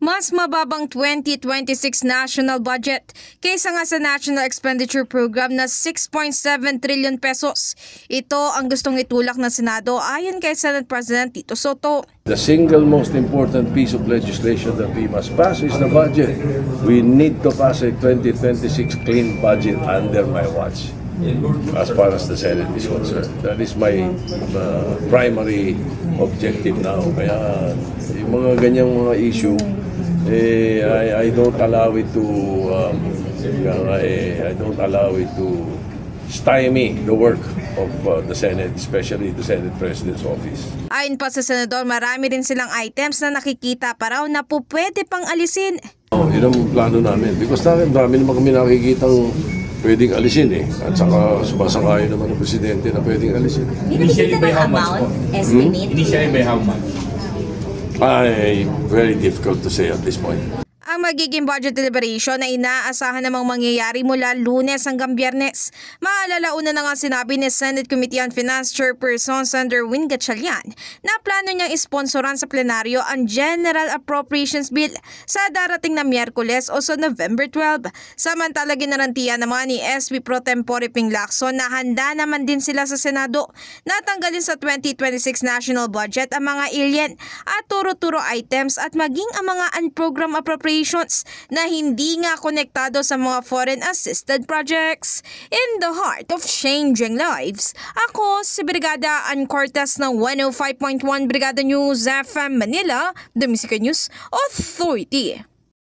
mas mababang 2026 national budget kaysa nga sa National Expenditure Program na 6.7 trillion pesos. Ito ang gustong itulak ng Senado ayon kay Senate President Tito Soto. The single most important piece of legislation that we must pass is the budget. We need to pass a 2026 clean budget under my watch. As far as the Senate is concerned, that is my primary objective now. Kaya yung mga ganyang mga issue, I don't allow it to stymie the work of the Senate, especially the Senate President's office. Ayon pa sa Senador, marami rin silang items na nakikita pa raw na po pwede pang alisin. Yun ang plano namin. Because dami naman kami nakikitang pwedeng alisin At saka sumasang-ayon naman ng Presidente na pwedeng alisin. Initially by how much? Estimate? Initially by how much? Very difficult to say at this point. Ang magiging budget deliberation ay inaasahan namang mangyayari mula Lunes hanggang Biyernes. Maalala una na nga sinabi ni Senate Committee on Finance Chairperson Senator Win Gatchalian na plano niyang isponsoran sa plenaryo ang General Appropriations Bill sa darating na Miyerkules o sa November 12. Samantala ginarantiya naman ni SP Pro Tempore Ping Lacson na handa naman din sila sa Senado na tanggalin sa 2026 national budget ang mga alien at turo-turo items at maging ang mga unprogrammed appropriations na hindi nga konektado sa mga foreign assisted projects. In the heart of changing lives, ako si Brigada Ann Cortez ng 105.1 Brigada News FM Manila, The Music News Authority.